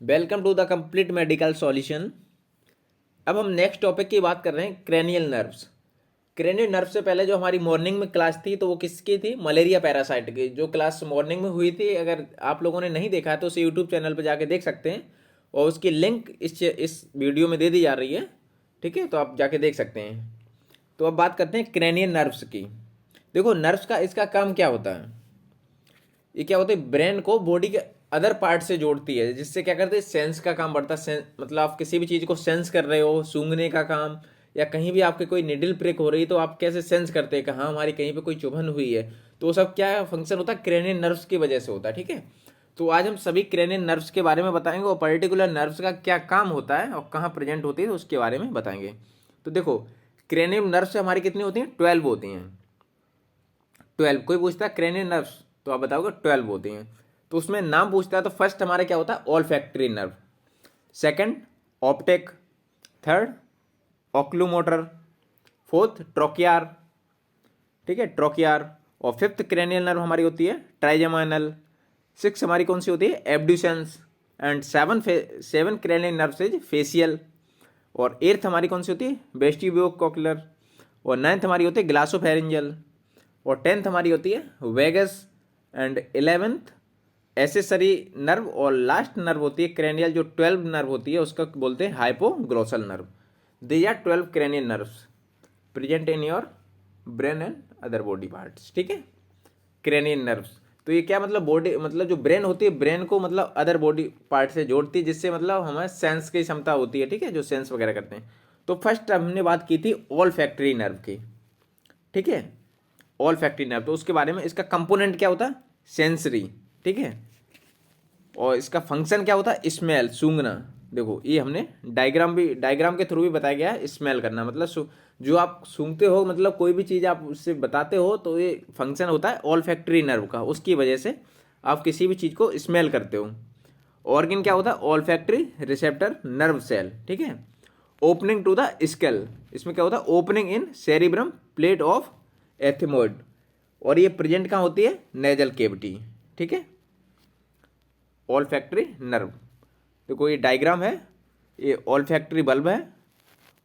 Welcome to the complete medical solution. अब हम next topic की बात कर रहे हैं, क्रेनियल नर्व्स। क्रेनियल नर्व से पहले जो हमारी मॉर्निंग में क्लास थी तो वो किसकी थी? मलेरिया पैरासाइट की। जो क्लास मॉर्निंग में हुई थी, अगर आप लोगों ने नहीं देखा है तो उसे यूट्यूब चैनल पर जाके देख सकते हैं, और उसकी लिंक इस वीडियो में दे दी जा रही है। ठीक है, तो आप जाके देख सकते हैं। तो अब बात करते हैं क्रेनियल नर्व्स की। देखो, नर्व्स का इसका काम क्या होता है? ये क्या होता है, ब्रेन को बॉडी के अदर पार्ट से जोड़ती है, जिससे क्या करते हैं, सेंस का काम बढ़ता है। मतलब आप किसी भी चीज़ को सेंस कर रहे हो, सूंघने का काम, या कहीं भी आपके कोई निडल प्रिक हो रही है तो आप कैसे सेंस करते हैं कि हाँ हमारी कहीं पे कोई चुभन हुई है। तो वो सब क्या फंक्शन होता है, क्रेनियल नर्व्स की वजह से होता है। ठीक है, तो आज हम सभी क्रेनियल नर्व्स के बारे में बताएंगे, और पर्टिकुलर नर्व्स का क्या काम होता है और कहाँ प्रेजेंट होती है उसके बारे में बताएंगे। तो देखो, क्रेनियल नर्व्स हमारी कितनी होती हैं? 12 होती हैं। 12। कोई पूछता है क्रेनियल नर्व्स, तो आप बताओगे 12 होती हैं। तो उसमें नाम पूछता है तो फर्स्ट हमारा क्या होता है? Olfactory nerve. Second optic. Third oculomotor. Fourth trochlear. ठीक है, ट्रोकियार। और फिफ्थ क्रेनियल नर्व हमारी होती है ट्राइजेमाइनल। सिक्स हमारी कौन सी होती है? Abducens. And seven cranial nerve is facial. और एट्थ हमारी कौन सी होती है? वेस्टिब्यूकोक्युलर। और नाइन्थ हमारी होती है ग्लासोफेरेंजियल। और टेंथ हमारी होती है vagus. And 11th accessory nerve. और लास्ट नर्व होती है क्रेनियल, जो 12 नर्व होती है उसका बोलते हैं hypoglossal nerve. These are 12 cranial nerves present in your brain and other body parts. ठीक है, क्रेनियल नर्व्स। तो ये क्या मतलब, बॉडी मतलब जो ब्रेन होती है, ब्रेन को मतलब अदर बॉडी पार्ट से जोड़ती है, जिससे मतलब हमें सेंस की क्षमता होती है। ठीक है, जो सेंस वगैरह करते हैं। तो फर्स्ट हमने बात की थी ऑल फैक्ट्री नर्व की। ठीक है, ऑल फैक्ट्री नर्व, तो उसके बारे में इसका कंपोनेंट क्या होता है? सेंसरी। ठीक है, और इसका फंक्शन क्या होता है? स्मेल, सूंघना। देखो, ये हमने डायग्राम के थ्रू भी बताया गया है। स्मेल करना मतलब जो आप सूंघते हो, मतलब कोई भी चीज़ आप उससे बताते हो, तो ये फंक्शन होता है ऑल फैक्ट्री नर्व का। उसकी वजह से आप किसी भी चीज़ को स्मेल करते हो। ऑर्गन क्या होता है? Olfactory receptor nerve cell. ठीक है, ओपनिंग टू द स्केल, इसमें क्या होता है? Opening in cerebrum plate of ethmoid. और ये प्रेजेंट कहाँ होती है? Nasal cavity. ठीक है, ऑल फैक्ट्री नर्व। देखो, ये डायग्राम है, ये ऑल फैक्ट्री बल्ब है,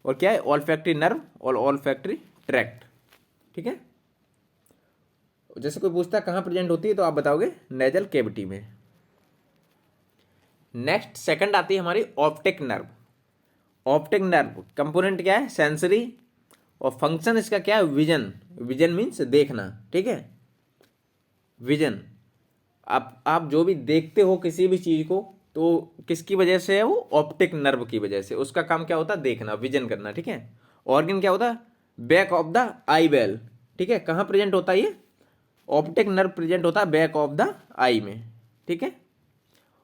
और क्या है? ऑल फैक्ट्री नर्व और ऑल फैक्ट्री ट्रैक्ट। ठीक है, जैसे कोई पूछता है कहाँ प्रेजेंट होती है, तो आप बताओगे नेजल केविटी में। नेक्स्ट सेकंड आती है हमारी optic nerve. Optic nerve component क्या है? सेंसरी। और फंक्शन इसका क्या है? विजन। विजन मीन्स देखना। ठीक है, विजन। आप जो भी देखते हो किसी भी चीज को, तो किसकी वजह से है? वो ऑप्टिक नर्व की वजह से। उसका काम क्या होता है? देखना, विजन करना। ठीक है, ऑर्गन क्या होता है? Back of the eyeball. ठीक है, कहाँ प्रेजेंट होता है ये? ऑप्टिक नर्व प्रेजेंट होता है बैक ऑफ द आई में। ठीक है,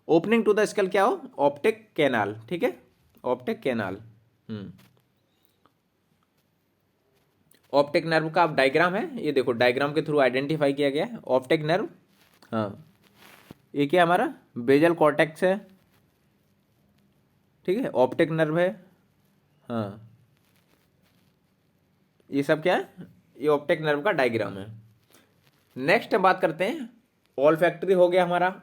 ओपनिंग टू द स्कल क्या हो? Optic canal. ठीक है, ऑप्टिक कैनाल। ऑप्टिक नर्व का आप डायग्राम है, ये देखो, डायग्राम के थ्रू आइडेंटिफाई किया गया है ऑप्टिक नर्व। हाँ, ये क्या हमारा? बेजल कॉर्टेक्स है। ठीक है, ऑप्टिक नर्व है। हाँ, ये सब क्या है? ये ऑप्टिक नर्व का डायग्राम है। नेक्स्ट हम बात करते हैं, ऑल्फैक्टरी हो गया हमारा,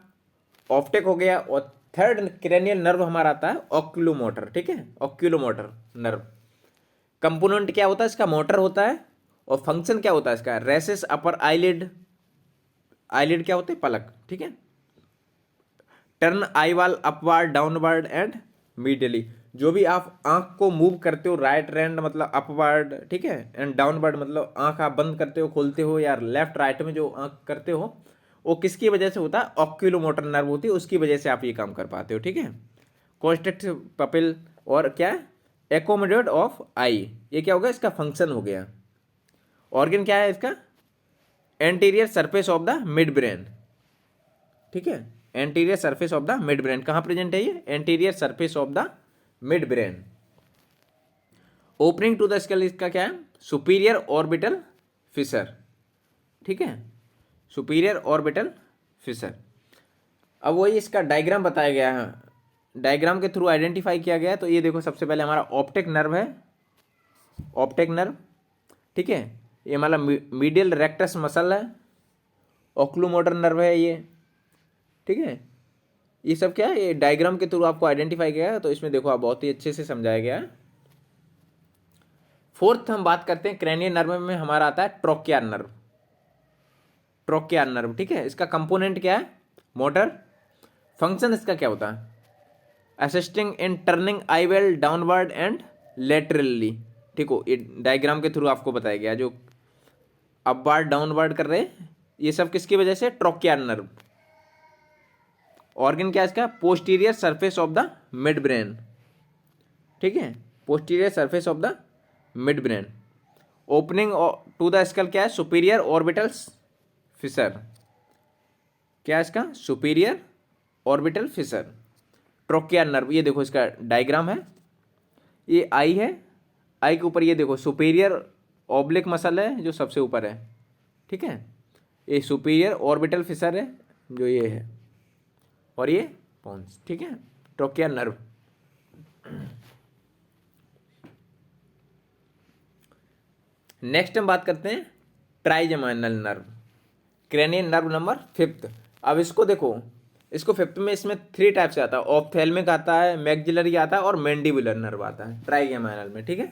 ऑप्टिक हो गया, और थर्ड क्रेनियल नर्व हमारा आता है ऑक्यूलोमोटर। ठीक है, ऑक्यूलोमोटर नर्व। कंपोनेंट क्या होता है इसका? मोटर होता है। और फंक्शन क्या होता है इसका? Racist upper eyelid. आईलिड क्या होते हैं? पलक। ठीक है, टर्न आई वाल अपवर्ड डाउनवर्ड एंड मीडियली। जो भी आप आंख को मूव करते हो, राइट हैंड मतलब अपवर्ड, ठीक है, एंड डाउनवर्ड मतलब आंख आप बंद करते हो खोलते हो, या लेफ्ट राइट में जो आंख करते हो, वो किसकी वजह से होता है? ऑक्यूलोमोटर नर्व होती है, उसकी वजह से आप ये काम कर पाते हो। ठीक है, कॉन्स्ट्रिक्ट पपिल। और क्या है? एकोमोडेट ऑफ आई। ये क्या होगा? इसका फंक्शन हो गया। ऑर्गन क्या है इसका? Anterior surface of the midbrain. ठीक है, anterior surface of the midbrain. कहाँ प्रेजेंट है ये? Anterior surface of the midbrain. Opening to the skull इसका क्या है? Superior orbital fissure. ठीक है, सुपीरियर ऑर्बिटल फिशर। अब वही इसका डायग्राम बताया गया है, डायग्राम के थ्रू आइडेंटिफाई किया गया है। तो ये देखो, सबसे पहले हमारा ऑप्टिक नर्व है, ऑप्टिक नर्व। ठीक है, ये हमारा मीडियल रेक्टस मसल है, ऑक्लूमोटर नर्व है ये। ठीक है, ये सब क्या है, ये डायग्राम के थ्रू आपको आइडेंटिफाई किया है, तो इसमें देखो आप बहुत ही अच्छे से समझाया गया है। फोर्थ हम बात करते हैं क्रेनियल नर्व में हमारा आता है ट्रोकियर नर्व। ट्रोकियर नर्व, ठीक है, इसका कंपोनेंट क्या है, मोटर। फंक्शन इसका क्या होता है, assisting in turning eyeball downward and laterally. ठीक हो, ये डायग्राम के थ्रू आपको बताया गया, जो अपवर्ड डाउनवर्ड कर रहे ये सब किसकी वजह से, ट्रोकियर नर्व। ऑर्गन क्या है इसका, posterior surface of the midbrain, ठीक है, posterior surface of the midbrain. Opening to the skull क्या है, सुपीरियर ऑर्बिटल फिशर। क्या है इसका, superior orbital fissure. Trochlear nerve, ये देखो इसका डायग्राम है, ये आई है, आई के ऊपर ये देखो सुपीरियर ऑब्लिक मसल है जो सबसे ऊपर है, ठीक है, ये सुपीरियर ऑर्बिटल फिशर है जो ये है, और ये पोन्स, ठीक है, ट्रोकियर नर्व। नेक्स्ट हम बात करते हैं trigeminal nerve, cranial nerve number 5th। अब इसको देखो, इसको 5th में इसमें 3 टाइप से आता है, ऑप्थेल्मिक आता है, मैक्सिलरी आता है और मैंडिबुलर नर्व आता है ट्राइजेमिनल में, ठीक है,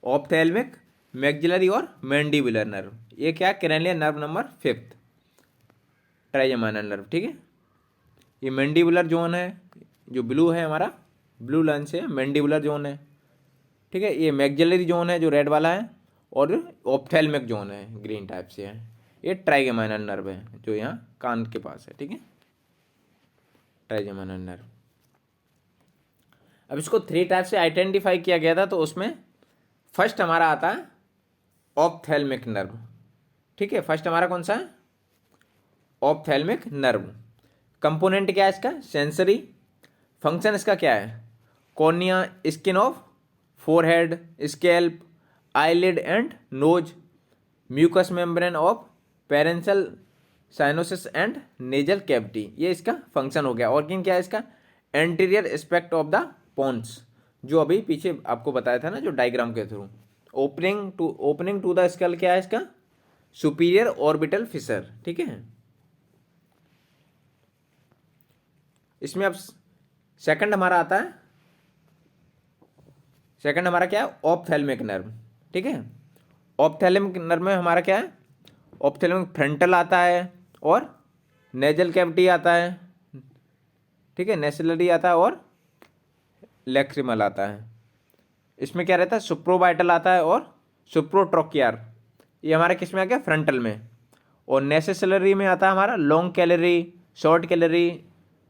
ऑप्थेल्मिक, मैक्सिलरी और मैंडिबुलर नर्व। ये क्या है, cranial nerve number 5th, trigeminal nerve, ठीक है। ये मैंडिबुलर जोन है जो ब्लू है, हमारा ब्लू लाइन से मैंडिबुलर जोन है, ठीक है। ये मैक्सिलरी जोन है जो रेड वाला है, और ऑप्थेल्मिक जोन है ग्रीन टाइप से है। ये ट्राइजेमिनल नर्व है जो यहाँ कान के पास है, ठीक है, ट्राइजेमिनल नर्व। अब इसको 3 टाइप से आइडेंटिफाई किया गया था, तो उसमें फर्स्ट हमारा आता है ऑप्थेल्मिक नर्व, ठीक है, फर्स्ट हमारा कौन सा है, ऑप्थेल्मिक नर्व। कंपोनेंट क्या है इसका, सेंसरी। फंक्शन इसका क्या है, cornea, skin of forehead, scalp, eyelid and nose, mucous membrane of paranasal sinuses and nasal cavity. ये इसका फंक्शन हो गया। ऑर्गन क्या है इसका, anterior aspect of the pons, जो अभी पीछे आपको बताया था ना जो डायग्राम के through. Opening to the skull क्या है इसका, सुपीरियर ऑर्बिटल फिशर, ठीक है। इसमें अब सेकंड हमारा आता है, सेकंड हमारा क्या है, ऑप्थेल्मिक नर्व, ठीक है। ऑप्थेल्मिक नर्व में हमारा क्या है, ऑप्थेल्मिक फ्रंटल आता है और नेजल कैविटी आता है, ठीक है, नेसलरी आता है और लैक्रिमल आता है। इसमें क्या रहता है, सुप्रोबाइटल आता है और सुप्रोट्रोकियर, ये हमारे किस में आ गया, फ्रंटल में। और नेसेसलरी में आता है हमारा लॉन्ग कैलरी, शॉर्ट कैलरी,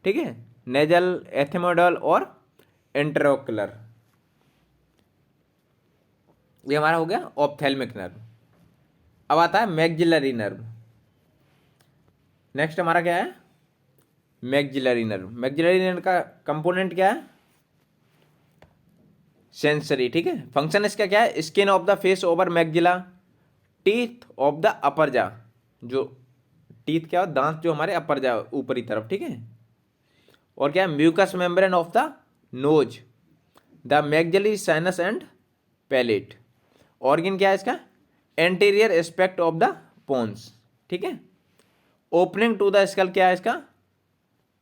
ठीक है, नेजल, एथिमोडल और एंट्रोकुलर। ये हमारा हो गया ऑप्थेल्मिक नर्व। अब आता है मैक्सिलरी नर्व। नेक्स्ट हमारा क्या है, मैक्सिलरी नर्व। मैक्सिलरी नर्व का कंपोनेंट क्या है, सेंसरी, ठीक है। फंक्शन इसका क्या है, skin of the face over maxilla, teeth of the upper जा, जो टीथ क्या हो, दांत जो हमारे अपर जा ऊपरी तरफ, ठीक है। और क्या है, mucous membrane of the nose, the maxillary sinus and palate. Organ क्या है इसका, anterior aspect of the pons, ठीक है। ओपनिंग टू द स्कल क्या है इसका,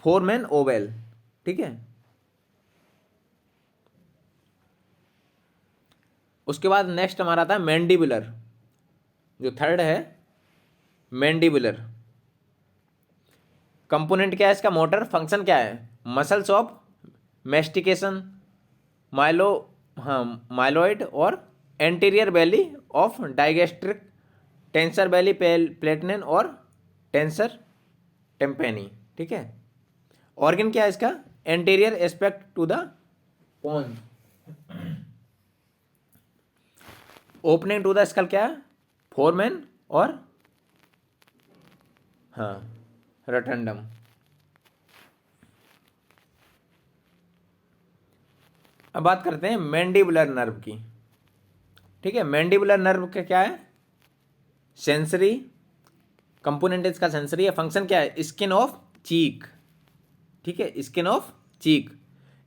फोरमेन ओवेल, ठीक है। उसके बाद नेक्स्ट हमारा आता है मैंडिबुलर, जो थर्ड है, मैंडिबुलर। कंपोनेंट क्या है इसका, मोटर। फंक्शन क्या है, मसल्स ऑफ मेस्टिकेशन, माइलोइड और anterior belly of digastric, tensor veli palatini और टेंसर टेम्पेनी, ठीक है। ऑर्गन क्या है इसका, anterior aspect to the pons. Opening to the skull क्या है, फोरमेन और हाँ रटंडम। अब बात करते हैं मैंडिबुलर नर्व की, ठीक है। मैंडिबुलर नर्व का क्या है, सेंसरी। कंपोनेंट इसका सेंसरी है। फंक्शन क्या है, स्किन ऑफ चीक, ठीक है, skin of cheek,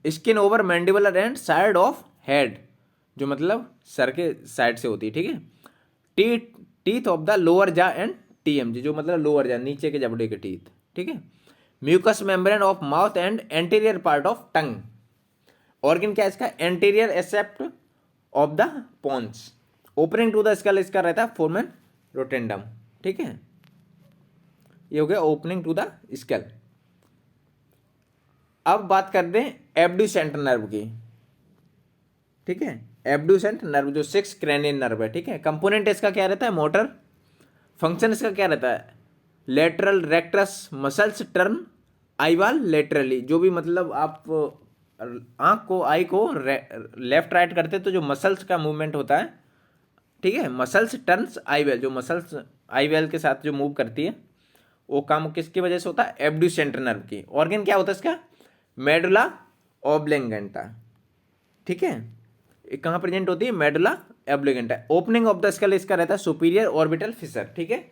skin over mandibular and side of head, जो मतलब सर के साइड से होती है, ठीक है। टीथ ऑफ द लोअर जा एंड टीएमजी, जो मतलब लोअर जा, नीचे के जबड़े के टीथ, ठीक है। Mucous membrane of mouth and anterior part of tongue. Organ क्या है इसका, anterior aspect of the pons. Opening to the skull इसका रहता है फोरमेन रोटेंडम, ठीक है, ये हो गया ओपनिंग टू द स्कल। अब बात कर दें एब्ड्यूसेंट नर्व की, ठीक है, एब्ड्यूसेंट नर्व जो 6 क्रेनियल नर्व है, ठीक है। कंपोनेंट इसका क्या रहता है, मोटर। फंक्शन इसका क्या रहता है, lateral rectus muscles turn eyeball laterally. जो भी मतलब आप आंख को, आई को लेफ्ट राइट करते तो जो मसल्स का मूवमेंट होता है, ठीक है, मसल्स टर्न्स आईवेल, जो मसल्स आईवेल के साथ जो मूव करती है वो काम किसकी वजह से होता है, एब्ड्यूसेंट नर्व की। ऑर्गन क्या होता है इसका, मेडुला ऑब्लिंगेंटा, ठीक है, ये कहाँ प्रेजेंट होती है, medulla oblongata. Opening of the skull इसका रहता है सुपीरियर ऑर्बिटल फिशर, ठीक है,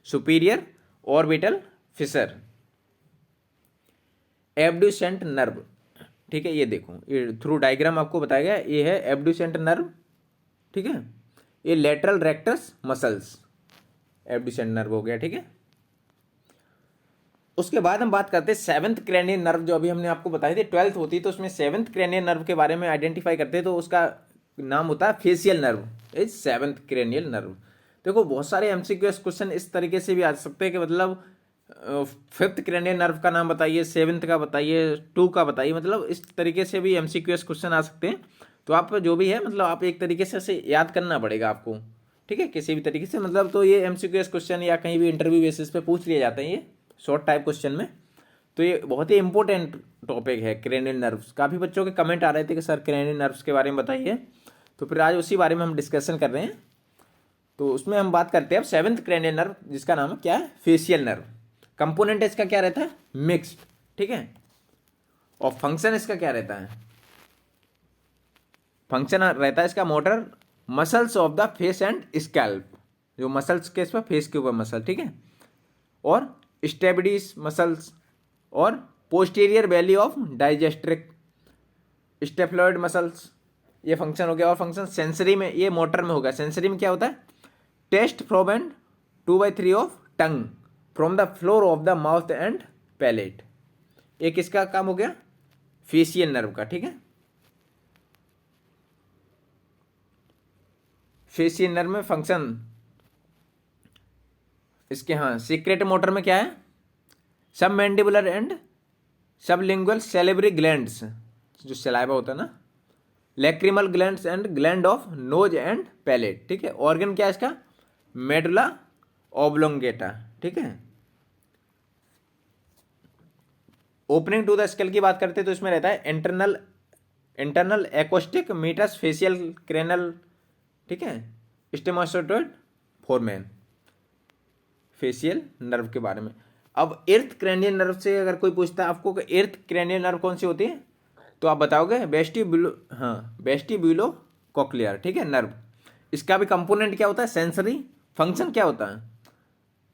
superior orbital fissure. Abducent nerve, ठीक है, ये देखो, ये थ्रू डायग्राम आपको बताया गया, ये है एब्ड्यूसेंट नर्व, ठीक है, ये lateral rectus muscles abducent nerve हो गया, ठीक है। उसके बाद हम बात करते हैं 7th क्रेनियल नर्व, जो अभी हमने आपको बताई थी 12th होती है, तो उसमें 7th क्रेनियल नर्व के बारे में आइडेंटिफाई करते हैं, तो उसका नाम होता है facial nerve, is 7th cranial nerve. देखो बहुत सारे एमसीक्यूएस क्वेश्चन इस तरीके से भी आ सकते हैं कि मतलब 5th क्रेनियल नर्व का नाम बताइए, 7th का बताइए, 2 का बताइए, मतलब इस तरीके से भी एमसीक्यूएस क्वेश्चन आ सकते हैं। तो आप जो भी है मतलब आप एक तरीके से ऐसे याद करना पड़ेगा आपको, ठीक है, किसी भी तरीके से मतलब। तो ये एमसीक्यूएस क्वेश्चन या कहीं भी इंटरव्यू बेसिस पे पूछ लिए जाते हैं ये शॉर्ट टाइप क्वेश्चन में। तो ये बहुत ही इंपॉर्टेंट टॉपिक है क्रेनियल नर्व्स। काफ़ी बच्चों के कमेंट आ रहे थे कि सर क्रेनियल नर्व्स के बारे में बताइए, तो फिर आज उसी बारे में हम डिस्कशन कर रहे हैं। तो उसमें हम बात करते हैं अब 7th क्रेनियल नर्व, जिसका नाम क्या है, फेशियल नर्व। कंपोनेंट इसका क्या रहता है, मिक्स्ड, ठीक है, और फंक्शन इसका क्या रहता है, फंक्शन रहता है इसका motor muscles of the face and scalp, जो मसल्स के इस पर फेस के ऊपर मसल, ठीक है, और स्टेबिडिस मसल्स, और पोस्टीरियर वैली ऑफ डाइजेस्ट्रिक स्टेफ्लॉइड मसल्स, ये फंक्शन हो गया। और फंक्शन सेंसरी में, ये मोटर में होगा, सेंसरी में क्या होता है, taste from and 2/3 of tongue from the floor of the mouth and palate. ये किसका काम हो गया, फेशियल नर्व का, ठीक है। फेशियल नर्व में फंक्शन इसके, हाँ, सीक्रेट मोटर में क्या है, submandibular and sublingual salivary glands, जो सलाइवा होता है ना, lacrimal glands and gland of nose and palate, ठीक है। ऑर्गन क्या है इसका, मेडुला ऑब्लोंगेटा, ठीक है। ओपनिंग टू द स्कल की बात करते हैं तो इसमें रहता है internal acoustic meatus facial cranial, ठीक है, स्टेमाटोइड फोरमेन, फेशियल नर्व के बारे में। अब एर्थ क्रेनियल नर्व से अगर कोई पूछता है आपको कि एर्थ क्रेनियल नर्व कौन सी होती है, तो आप बताओगे वेस्टिब्यूलो कॉक्लियर, ठीक है, नर्व। इसका भी कंपोनेंट क्या होता है, सेंसरी। फंक्शन क्या होता है,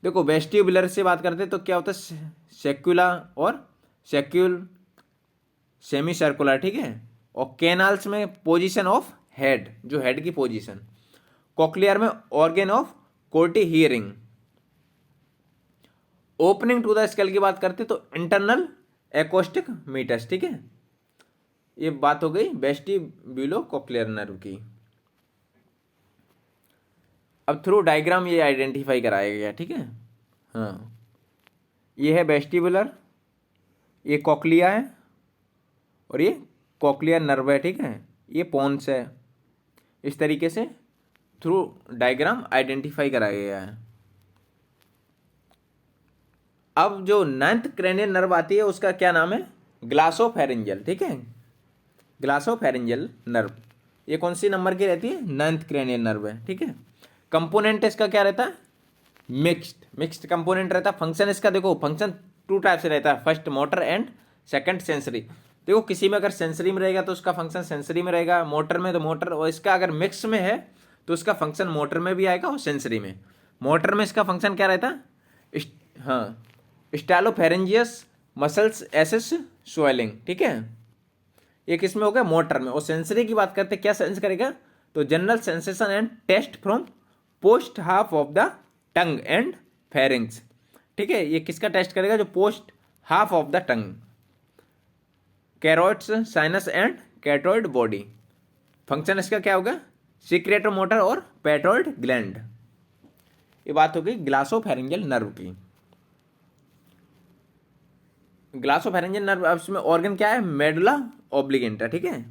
देखो वेस्टिब्युलर से बात करते हैं तो क्या होता है, सेक्युला और सेक्यूल सेमी सर्कुलर, ठीक है, और कैनाल्स में पोजीशन ऑफ हेड, जो हेड की पोजीशन। कॉक्लियर में organ of Corti hearing. Opening to the skull की बात करते तो इंटरनल एक्वेस्टिक मीटस, ठीक है, ये बात हो गई वेस्टिब्यूलो कॉक्लियर नर्व की। अब थ्रू डायग्राम ये आइडेंटिफाई कराया गया, ठीक है, हाँ, ये है वेस्टिबुलर, ये कॉक्लिया है, और ये कॉक्लियर नर्व है, ठीक है, ये पोन्स है। इस तरीके से थ्रू डायग्राम आइडेंटिफाई कराया गया है। अब जो 9th क्रेनियल नर्व आती है उसका क्या नाम है, ग्लासोफेरिंजियल, ठीक है, ग्लासोफेरिंजियल नर्व। ये कौन सी नंबर की रहती है, 9th क्रेनियल नर्व है, ठीक है। कंपोनेंट इसका क्या रहता है, मिक्स्ड कंपोनेंट रहता है। फंक्शन इसका देखो, फंक्शन 2 टाइप से रहता है, first motor and second sensory. देखो किसी में अगर सेंसरी में रहेगा तो उसका फंक्शन सेंसरी में रहेगा, मोटर में तो मोटर, और इसका अगर मिक्स में है तो उसका फंक्शन मोटर में भी आएगा और सेंसरी में। मोटर में इसका फंक्शन क्या रहता है, हाँ, स्टाइलोफेरेंजियस मसल्स एसेस स्वेलिंग, ठीक है, ये किस में होगा, मोटर में। और सेंसरी की बात करते क्या सेंस करेगा, तो general sensation and taste from post half of the tongue and pharynx, ठीक है, ये किसका टेस्ट करेगा, जो post half of the tongue, carotid, sinus and carotid body. Function इसका क्या होगा, सीक्रेटर मोटर और पैटोइड ग्लैंड। ये बात होगी ग्लासोफेरिंजियल नर्व की। ग्लासोफेरिंजियल नर्व, अब इसमें ऑर्गन क्या है, मेडुला ऑब्लिगेंटा, ठीक है।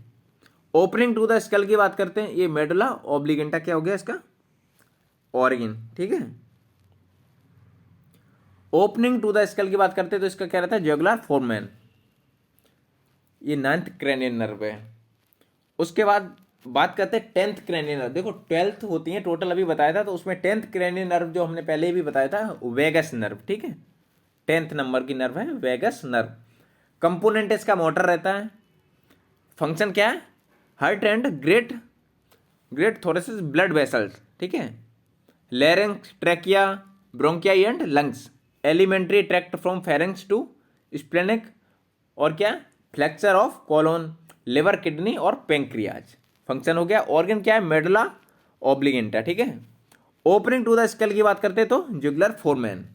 ओपनिंग टू द स्कल की बात करते हैं, ये मेडुला ऑब्लिगेंटा क्या हो गया इसका ऑर्गन, ठीक है। ओपनिंग टू द स्कल की बात करते हैं तो इसका क्या रहता है, जुगुलर फोरमेन, ये 9th क्रेनियल नर्व है। उसके बाद बात करते हैं 10th क्रेनियल नर्व। देखो 12th होती है टोटल, अभी बताया था, तो उसमें 10th क्रेनियल नर्व जो हमने पहले भी बताया था, वेगस नर्व, ठीक है। 10th नंबर की नर्व है वेगस नर्व। कंपोनेंट इसका मोटर रहता है। फंक्शन क्या है, heart and great thoracic blood vessels, ठीक है। Larynx, trachea, bronchi and lungs. Alimentary tract from pharynx to splenic, और क्या, flexure of colon, liver, kidney और पेंक्रियाज। फंक्शन हो गया। ऑर्गन क्या है, मेडुला ऑब्लिगेंटा, ठीक है। ओपनिंग टू द स्कल की बात करते हैं तो जुगुलर फोरमेन।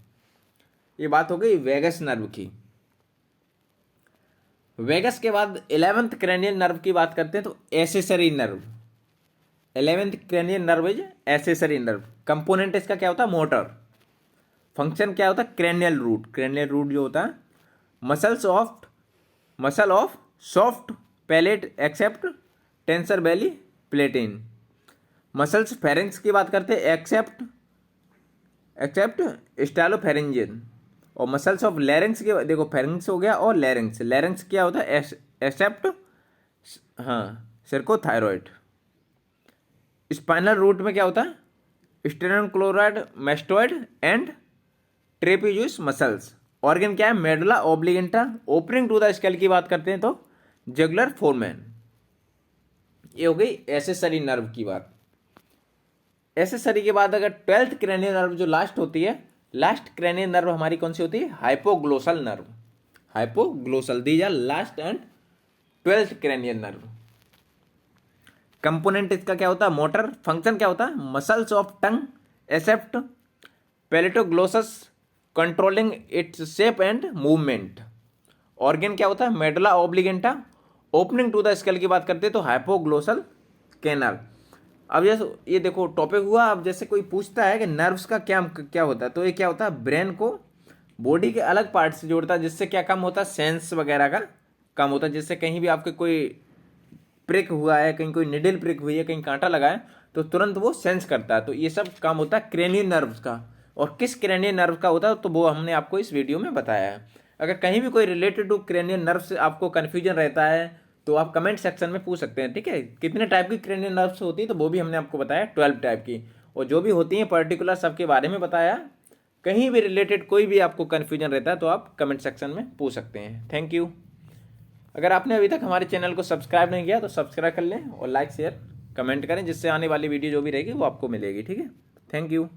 ये बात हो गई वेगस नर्व की। वेगस के बाद 11th क्रेनियल नर्व की बात करते हैं तो accessory nerve. 11th cranial nerve is accessory nerve. Component इसका क्या होता है, मोटर। फंक्शन क्या होता है, क्रेनियल रूट। क्रेनियल रूट जो होता है, muscle of soft palate except tensor veli palatini. Muscles pharynx की बात करते हैं, एक्सेप्ट स्टाइलोफेरेंजियन। और मसल्स ऑफ लैरिंक्स के, देखो फेरेंक्स हो गया और लैरिंक्स। लैरिंक्स क्या होता है, एक्सेप्ट, हाँ, सिर्कोथायरॉइड। स्पाइनल रूट में क्या होता है, sternocleido, mastoid and trapezius muscles. Organ क्या है, medulla oblongata. Opening to the skull की बात करते हैं तो जुगुलर फोरमेन। ये हो गई एसेसरी नर्व की बात। एसेसरी के बाद अगर 12th क्रेनियल नर्व जो लास्ट होती है, लास्ट क्रेनियल नर्व हमारी कौन सी होती है, hypoglossal nerve. Hypoglossal, these are last and 12th cranial nerve. Component इसका क्या होता है, मोटर। फंक्शन क्या होता है, muscles of tongue except palatoglossus controlling its shape and movement. Organ क्या होता है, medulla oblongata. Opening to the skull की बात करते हैं तो हाइपोग्लोसल कैनाल। अब ये देखो टॉपिक हुआ। अब जैसे कोई पूछता है कि नर्व्स का क्या क्या होता है, तो ये क्या होता है, ब्रेन को बॉडी के अलग पार्ट से जोड़ता है, जिससे क्या कम होता है, सेंस वगैरह का कम होता है। जिससे कहीं भी आपके कोई प्रिक हुआ है, कहीं कोई निडल प्रिक हुई है, कहीं कांटा लगा है, तो तुरंत वो सेंस करता है। तो ये सब काम होता है क्रेनियल नर्व्स का। और किस क्रेनियल नर्व का होता है तो वो हमने आपको इस वीडियो में बताया है। अगर कहीं भी कोई रिलेटेड टू क्रेनियल नर्व से आपको कन्फ्यूजन रहता है तो आप कमेंट सेक्शन में पूछ सकते हैं, ठीक है। कितने टाइप की क्रेनियल नर्व्स होती है तो वो भी हमने आपको बताया, 12 टाइप की। और जो भी होती हैं पर्टिकुलर सबके बारे में बताया। कहीं भी रिलेटेड कोई भी आपको कन्फ्यूजन रहता है तो आप कमेंट सेक्शन में पूछ सकते हैं। Thank you. अगर आपने अभी तक हमारे चैनल को सब्सक्राइब नहीं किया तो सब्सक्राइब कर लें और लाइक शेयर कमेंट करें, जिससे आने वाली वीडियो जो भी रहेगी वो आपको मिलेगी, ठीक है। Thank you.